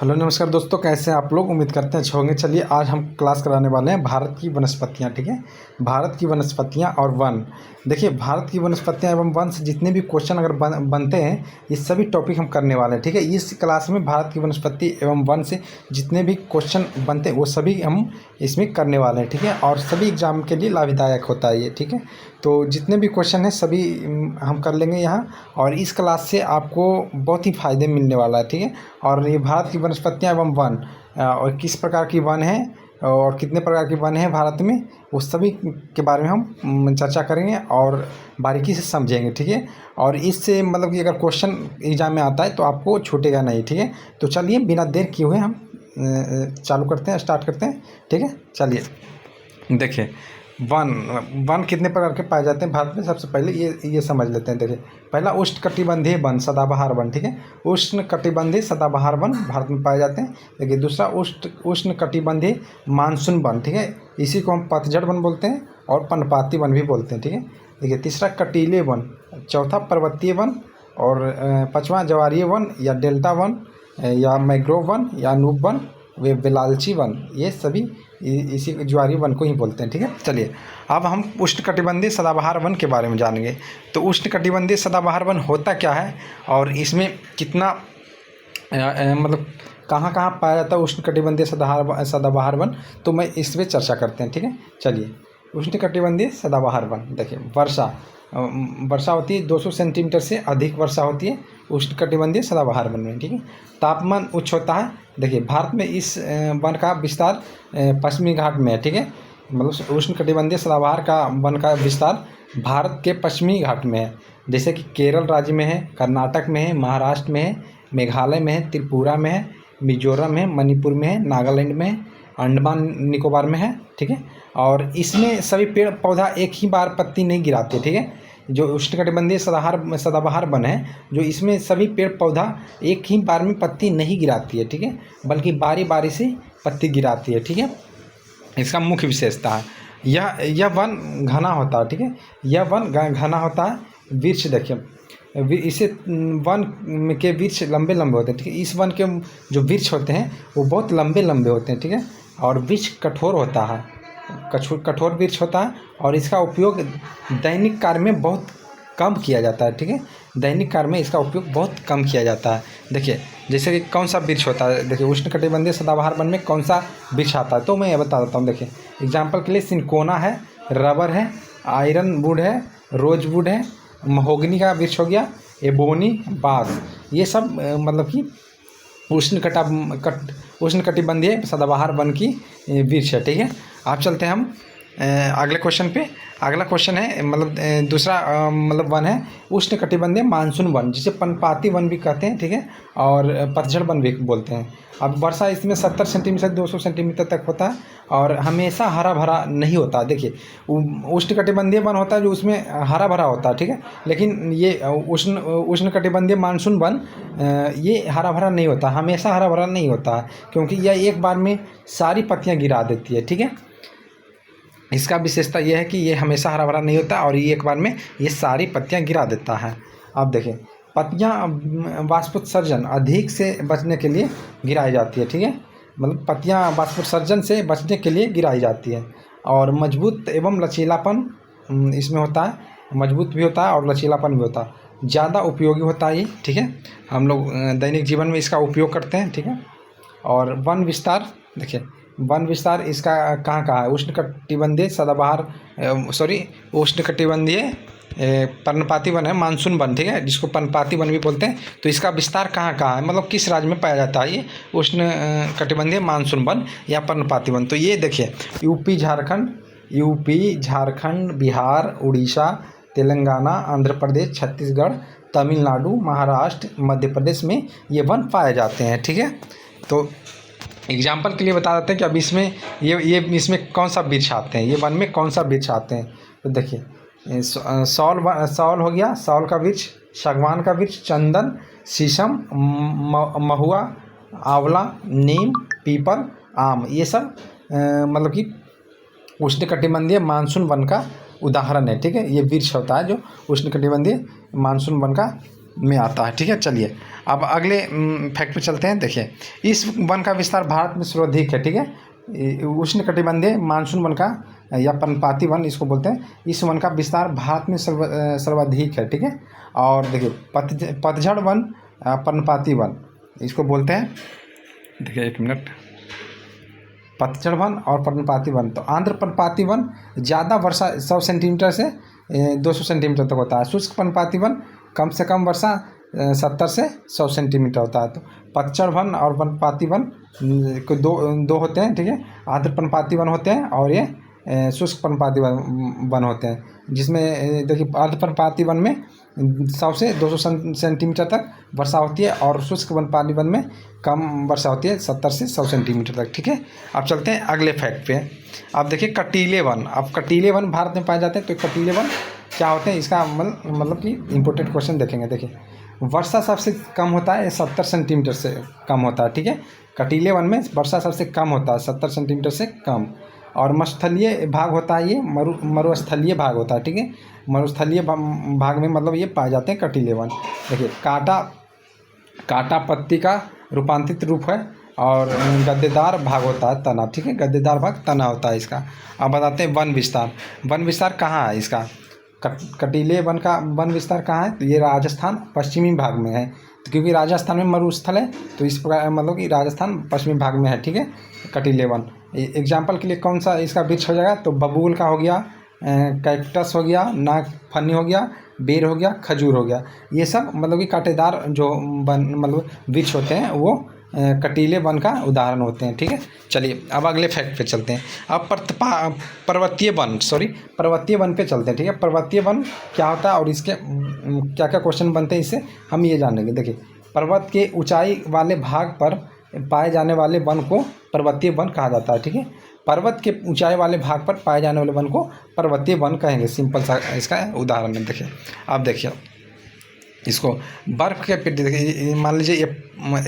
Hello नमस्कार दोस्तों, कैसे हैं आप लोग। उम्मीद करते हैं अच्छे होंगे। चलिए आज हम क्लास कराने वाले हैं भारत की वनस्पतियाँ। ठीक है, भारत की वनस्पतियाँ और वन। देखिए, भारत की वनस्पतियाँ एवं वन से जितने भी क्वेश्चन अगर बनते हैं, ये सभी टॉपिक हम करने वाले हैं। ठीक है, इस क्लास में भारत की वनस्पति एवं वन से जितने भी क्वेश्चन बनते हैं वो सभी हम इसमें करने वाले हैं। ठीक है, और सभी एग्जाम के लिए लाभदायक होता है ये। ठीक है, तो जितने भी क्वेश्चन हैं सभी हम कर लेंगे यहाँ, और इस क्लास से आपको बहुत ही फ़ायदे मिलने वाला है। ठीक है, और ये भारत की वनस्पतियाँ एवं वन और किस प्रकार की वन है और कितने प्रकार की वन है भारत में, वो सभी के बारे में हम चर्चा करेंगे और बारीकी से समझेंगे। ठीक है, और इससे मतलब कि अगर क्वेश्चन एग्जाम में आता है तो आपको छूटेगा नहीं। ठीक है, तो चलिए बिना देर किए हुए हम चालू करते हैं, स्टार्ट करते हैं। ठीक है, चलिए देखिए, वन कितने प्रकार के पाए जाते हैं भारत में। सबसे पहले ये समझ लेते हैं। देखिए, पहला उष्णकटिबंधीय वन, सदाबहार वन। ठीक है, उष्णकटिबंधीय सदाबहार वन भारत में पाए जाते हैं। देखिए, दूसरा उष्णकटिबंधीय मानसून वन। ठीक है, इसी को हम पतझड़ वन बोलते हैं और पर्णपाती वन भी बोलते हैं। ठीक है, देखिए, तीसरा कटीले वन, चौथा पर्वतीय वन, और पाँचवा ज्वारीय वन या डेल्टा वन या मैंग्रोव वन या अनूप वन, वे बेलालची वन, ये सभी इसी ज्वारीय वन को ही बोलते हैं। ठीक है, चलिए अब हम उष्णकटिबंधीय सदाबहार वन के बारे में जानेंगे। तो उष्णकटिबंधीय सदाबहार वन होता क्या है और इसमें कितना मतलब कहाँ कहाँ पाया जाता है उष्णकटिबंधीय सदाबहार वन, तो मैं इस पर चर्चा करते हैं। ठीक है, चलिए उष्णकटिबंधीय सदाबहार वन। देखिए, वर्षा होती है 200 सेंटीमीटर से अधिक वर्षा होती है उष्णकटिबंधीय सदाबहार वन में। ठीक है, तापमान उच्च होता है। देखिए, भारत में इस वन का विस्तार पश्चिमी घाट में है। ठीक है, मतलब उष्णकटिबंधीय सदाबहार का वन का विस्तार भारत के पश्चिमी घाट में है, जैसे कि केरल राज्य में है, कर्नाटक में है, महाराष्ट्र में है, मेघालय में है, त्रिपुरा में है, मिजोरम है, मणिपुर में है, नागालैंड में है, अंडमान निकोबार में है। ठीक है, और इसमें सभी पेड़ पौधा एक ही बार पत्ती नहीं गिराते। ठीक है, जो उष्णकटिबंधीय सदाबहार वन है, जो इसमें सभी पेड़ पौधा एक ही बार में पत्ती नहीं गिराती है। ठीक है, बल्कि बारी बारी से पत्ती गिराती है। ठीक है, इसका मुख्य विशेषता है यह वन घना होता है। ठीक है, यह वन घना होता है। वृक्ष देखिए, इसे वन के वृक्ष लंबे लंबे होते हैं। ठीक है, इस वन के जो वृक्ष होते हैं वो बहुत लंबे लंबे होते हैं। ठीक है, और वृक्ष कठोर होता है, कठोर वृक्ष होता है, और इसका उपयोग दैनिक कार्य में बहुत कम किया जाता है। ठीक है, दैनिक कार्य में इसका उपयोग बहुत कम किया जाता है। देखिए, जैसे कि कौन सा वृक्ष होता है, देखिए उष्णकटिबंधीय सदाबहार वन में कौन सा वृक्ष आता है, तो मैं ये बता देता हूँ। देखिए, एग्जाम्पल के लिए सिनकोना है, रबर है, आयरन वुड है, रोज वुड है, महोगनी का वृक्ष हो गया, एबोनी, बांस, ये सब मतलब कि उष्णकटिबंधीय सदाबहार वन की वृक्ष है। ठीक है, आप चलते हैं हम अगले क्वेश्चन पे। अगला क्वेश्चन है मतलब दूसरा मतलब वन है उष्णकटिबंधीय मानसून वन, जिसे पर्णपाती वन भी कहते हैं। ठीक है, और पतझड़ वन भी बोलते हैं। अब वर्षा इसमें 70 सेंटीमीटर से 200 सेंटीमीटर तक होता है और हमेशा हरा भरा नहीं होता। देखिए, उष्णकटिबंधीय वन होता है जो उसमें हरा भरा होता है। ठीक है, लेकिन ये उष्णकटिबंधीय मानसून वन ये हरा भरा नहीं होता, हमेशा हरा भरा नहीं होता है, क्योंकि यह एक बार में सारी पत्तियाँ गिरा देती है। ठीक है, इसका विशेषता यह है कि ये हमेशा हरा भरा नहीं होता और ये एक बार में ये सारी पत्तियां गिरा देता है। अब देखिए, पत्तियां वाष्पोत्सर्जन अधिक से बचने के लिए गिराई जाती है। ठीक है, मतलब पत्तियां वाष्पोत्सर्जन से बचने के लिए गिराई जाती है, और मजबूत एवं लचीलापन इसमें होता है, मजबूत भी होता है और लचीलापन भी होता है, ज़्यादा उपयोगी होता है ये। ठीक है, हम लोग दैनिक जीवन में इसका उपयोग करते हैं। ठीक है, और वन विस्तार, देखिए वन विस्तार इसका कहाँ कहाँ है, उष्णकटिबंधीय उष्णकटिबंधीय पर्णपाती वन है, मानसून वन। ठीक है, जिसको पर्णपाती वन भी बोलते हैं। तो इसका विस्तार कहाँ कहाँ है, मतलब किस राज्य में पाया जाता है ये उष्णकटिबंधीय मानसून वन या पर्णपाती वन। तो ये देखिए, यूपी, झारखंड, बिहार, उड़ीसा, तेलंगाना, आंध्र प्रदेश, छत्तीसगढ़, तमिलनाडु, महाराष्ट्र, मध्य प्रदेश में ये वन पाए जाते हैं। ठीक है, तो एग्जाम्पल के लिए बता देते हैं कि अब इसमें ये इसमें कौन सा वृक्ष आते हैं, ये वन में कौन सा वृक्ष आते हैं। तो देखिए, सौल हो गया, सौल का वृक्ष, सागवान का वृक्ष, चंदन, शीशम, महुआ, आंवला, नीम, पीपल, आम, ये सब मतलब कि उष्णकटिबंधीय मानसून वन का उदाहरण है। ठीक है, ये वृक्ष होता है जो उष्णकटिबंधीय मानसून वन का में आता है, ठीक है। चलिए अब अगले फैक्ट पे चलते हैं। देखिए इस वन का विस्तार भारत में सर्वाधिक है, ठीक है। उष्ण कटिबंधीय मानसून वन का या पर्णपाती वन इसको बोलते हैं, इस वन का विस्तार भारत में सर्वाधिक है, ठीक है। और देखिए पतझड़ वन, पर्णपाती वन इसको बोलते हैं। देखिए एक मिनट, पतझड़ वन और पर्णपाती वन। तो आंध्र पर्णपाती वन ज़्यादा वर्षा 100 सेंटीमीटर से 200 सेंटीमीटर तक होता है। शुष्क पर्णपाती वन कम से कम वर्षा 70 से 100 सेंटीमीटर होता है। तो पतझड़ वन और पर्णपाती वन को दो होते हैं, ठीक है। आंध्र पर्णपाती वन होते हैं और ये शुष्क पर्णपाती वन होते हैं, जिसमें देखिए आंध्र पर्णपाती वन में 100 से 200 सेंटीमीटर तक वर्षा होती है और शुष्क पर्णपाती वन में कम वर्षा होती है 70 से 100 सेंटीमीटर तक, ठीक है। अब चलते हैं अगले फैक्ट पे। अब देखिए कटीले वन। अब कटीले वन भारत में पाए जाते हैं। तो कटीले वन क्या होते हैं, इसका मतलब कि इम्पोर्टेंट क्वेश्चन देखेंगे। देखिए वर्षा सबसे कम होता है 70 सेंटीमीटर से कम होता है, ठीक है। कटीले वन में वर्षा सबसे कम होता है 70 सेंटीमीटर से कम। और मरुस्थलीय भाग होता है, ये मरुस्थलीय भाग होता है, ठीक है। मरुस्थलीय भाग में मतलब ये पाए जाते हैं कटीले वन। देखिए काटा पत्ती का रूपांतरित रूप है और गद्देदार भाग होता है तना, ठीक है। गद्देदार भाग तना होता है इसका। अब बताते हैं वन विस्तार। वन विस्तार कहाँ है इसका? कटीले वन का वन विस्तार कहाँ है? तो ये राजस्थान पश्चिमी भाग में है। तो क्योंकि राजस्थान में मरुस्थल है तो इस प्रकार मतलब कि राजस्थान पश्चिमी भाग में है, ठीक है। कटीले वन एग्जाम्पल के लिए कौन सा इसका वृक्ष हो जाएगा? तो बबूल का हो गया, कैक्टस हो गया, नागफनी हो गया, बेर हो गया, खजूर हो गया। ये सब मतलब कि कांटेदार जो मतलब वृक्ष होते हैं वो कटीले वन का उदाहरण होते हैं, ठीक है। चलिए अब अगले फैक्ट पे चलते हैं। अब पर्वतीय वन पे चलते हैं, ठीक है। पर्वतीय वन क्या होता है और इसके क्या क्या क्वेश्चन बनते हैं इससे हम ये जानेंगे। देखिए पर्वत के ऊंचाई वाले भाग पर पाए जाने वाले वन को पर्वतीय वन कहा जाता है, ठीक है। पर्वत के ऊंचाई वाले भाग पर पाए जाने वाले वन को पर्वतीय वन कहेंगे। सिंपल सा इसका उदाहरण है। देखिए आप देखिए इसको बर्फ़ के पेटी। देखिए मान लीजिए ये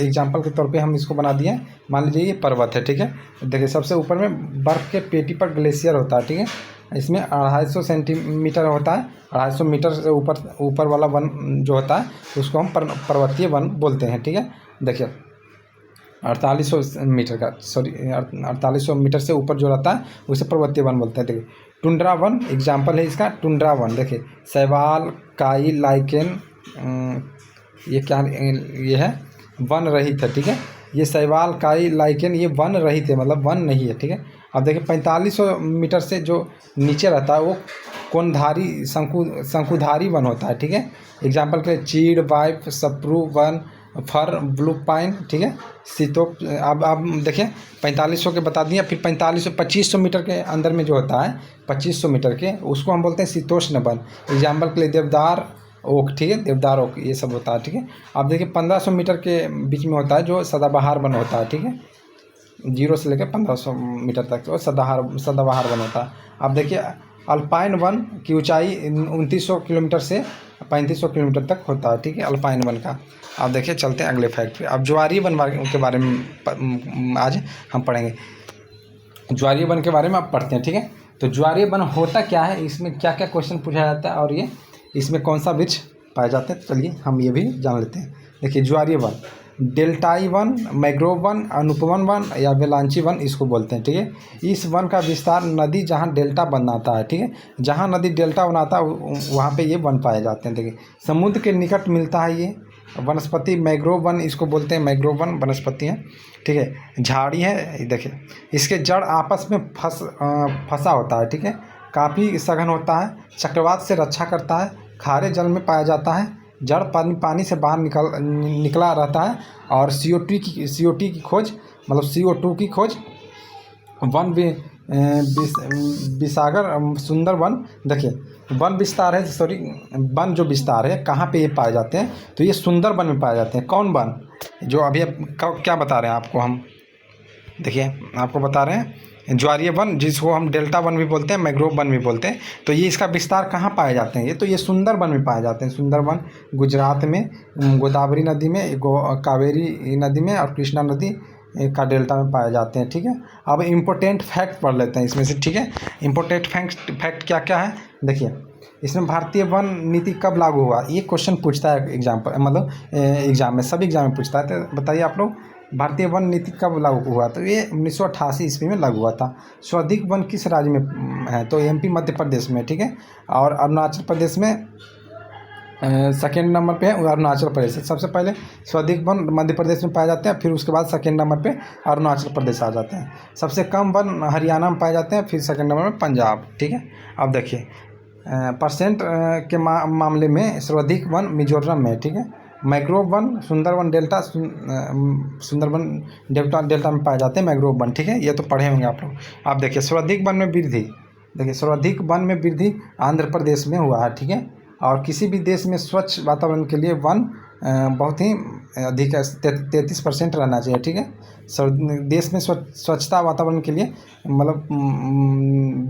एग्जाम्पल के तौर पे हम इसको बना दिए। मान लीजिए ये पर्वत है, ठीक है। देखिए सबसे ऊपर में बर्फ़ के पेटी पर ग्लेशियर होता है, ठीक है। इसमें 250 सेंटीमीटर होता है। 250 मीटर से ऊपर वाला वन जो होता है उसको हम पर्वतीय वन बोलते हैं, ठीक है। देखिए 4800 मीटर से ऊपर जो रहता है उसे पर्वतीय वन बोलते हैं। देखिए टुंड्रा वन एग्जाम्पल है इसका। टुंड्रा वन देखिए शैवाल, काई, लाइकेन, ये क्या ये है वन रहित है, ठीक है। ये शैवाल, काई, लाइकेन ये वन रहित है, मतलब वन नहीं है, ठीक है। अब देखिए 4500 मीटर से जो नीचे रहता है वो कोनधारी शंकुधारी वन होता है, ठीक है। एग्जाम्पल के लिए चीड़, वाइफ, सप्रू वन, फर, ब्लू पाइन, ठीक है। सीतोप। अब देखिए 4500 के बता दिए। फिर 2500 मीटर के अंदर में जो होता है 2500 मीटर के उसको हम बोलते हैं शीतोष्ण वन। एग्जाम्पल के लिए देवदार, ओक, ठीक है। देवदार, ओक ये सब होता है, ठीक है। अब देखिए 1500 मीटर के बीच में होता है जो सदाबहार वन होता है, ठीक है। 0 से लेकर 1500 मीटर तक तो सदाबहार वन होता है। अब देखिए अल्पाइन वन की ऊंचाई 2900 किलोमीटर से 3500 किलोमीटर तक होता है, ठीक है, अल्पाइन वन का। अब देखिए चलते हैं अगले फैक्ट पे। अब ज्वारीय वन के बारे में आज हम पढ़ेंगे। ज्वारीय वन के बारे में आप पढ़ते हैं, ठीक है। तो ज्वारीय वन होता क्या है, इसमें क्या क्या क्वेश्चन पूछा जाता है और ये इसमें कौन सा वृक्ष पाए जाते हैं, तो चलिए हम ये भी जान लेते हैं। देखिए ज्वारीय वन डेल्टाई वन, मैंग्रोव वन, अनुपवन वन या वेलांची वन इसको बोलते हैं, ठीक है। इस वन का विस्तार नदी जहाँ डेल्टा बनाता है, ठीक है, जहाँ नदी डेल्टा बनाता है वहाँ पे ये वन पाए जाते हैं। देखिए समुद्र के निकट मिलता है ये वनस्पति। मैंग्रोव वन इसको बोलते हैं, मैंग्रोव वन वनस्पति है, ठीक है। झाड़ी है, देखिए इसके जड़ आपस में फंसा होता है, ठीक है। काफ़ी सघन होता है, चक्रवात से रक्षा करता है, खारे जल में पाया जाता है, जड़ पानी से बाहर निकला रहता है और CO2 की खोज मतलब CO2 की खोज वन विसागर सुंदर वन। देखिए वन विस्तार है, वन जो विस्तार है कहाँ पे ये पाए जाते हैं, तो ये सुंदर वन में पाए जाते हैं। कौन वन? जो अभी क्या बता रहे हैं आपको हम, देखिए आपको बता रहे हैं ज्वारीय वन जिसको हम डेल्टा वन भी बोलते हैं, मैंग्रोव वन भी बोलते हैं। तो ये इसका विस्तार कहाँ पाए जाते हैं, तो ये सुंदर वन में पाए जाते हैं। सुंदर वन गुजरात में गोदावरी नदी में, कावेरी नदी में और कृष्णा नदी का डेल्टा में पाए जाते हैं, ठीक है। अब इम्पोर्टेंट फैक्ट पढ़ लेते हैं इसमें से, ठीक है। इम्पोर्टेंट फैक्ट क्या क्या है, देखिए इसमें भारतीय वन नीति कब लागू हुआ, ये क्वेश्चन पूछता है एग्जाम पर, मतलब एग्जाम में, सभी एग्जाम में पूछता है। तो बताइए आप लोग, भारतीय वन नीति कब लागू हुआ, तो ये 1988 ईस्वी में लागू हुआ था। सर्वाधिक वन किस राज्य में है, तो एमपी मध्य प्रदेश में, ठीक है। और अरुणाचल प्रदेश में सेकेंड नंबर पे है अरुणाचल प्रदेश। सबसे पहले सर्वाधिक वन मध्य प्रदेश में पाए जाते हैं, फिर उसके बाद सेकेंड नंबर पे अरुणाचल प्रदेश आ जाते हैं। सबसे कम वन हरियाणा में पाए जाते हैं, फिर सेकेंड नंबर में पंजाब, ठीक है। अब देखिए परसेंट के मामले में सर्वाधिक वन मिजोरम में, ठीक है। मैंग्रोव वन, सुंदरवन डेल्टा, सुंदरवन डेल्टा में पाए जाते हैं मैंग्रोव वन, ठीक है। ये तो पढ़े होंगे आप लोग। आप देखिए सर्वाधिक वन में वृद्धि, देखिए सर्वाधिक वन में वृद्धि आंध्र प्रदेश में हुआ है, ठीक है। और किसी भी देश में स्वच्छ वातावरण के लिए वन बहुत ही अधिक 33% रहना चाहिए, ठीक है। देश में स्वच्छता वातावरण के लिए मतलब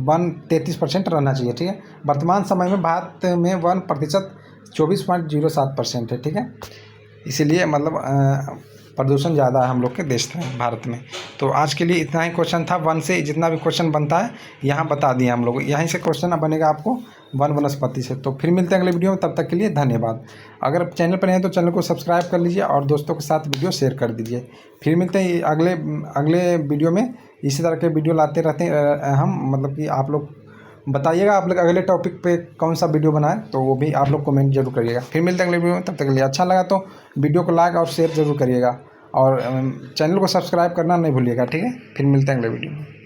वन 33% रहना चाहिए, ठीक है। वर्तमान समय में भारत में वन प्रतिशत 24.07% है, ठीक है। इसीलिए मतलब प्रदूषण ज़्यादा है हम लोग के देश में, भारत में। तो आज के लिए इतना ही क्वेश्चन था। वन से जितना भी क्वेश्चन बनता है यहाँ बता दिए हम लोग, यहीं से क्वेश्चन बनेगा आपको वन वनस्पति से। तो फिर मिलते हैं अगले वीडियो में, तब तक के लिए धन्यवाद। अगर चैनल पर हैं तो चैनल को सब्सक्राइब कर लीजिए और दोस्तों के साथ वीडियो शेयर कर दीजिए। फिर मिलते हैं अगले वीडियो में। इसी तरह के वीडियो लाते रहते हैं हम, मतलब कि आप लोग बताइएगा आप लोग अगले टॉपिक पे कौन सा वीडियो बनाएं, तो वो भी आप लोग कमेंट जरूर करिएगा। फिर मिलते हैं अगले वीडियो में, तब तक के लिए अच्छा लगा तो वीडियो को लाइक और शेयर जरूर करिएगा और चैनल को सब्सक्राइब करना नहीं भूलिएगा, ठीक है। फिर मिलते हैं अगले वीडियो में।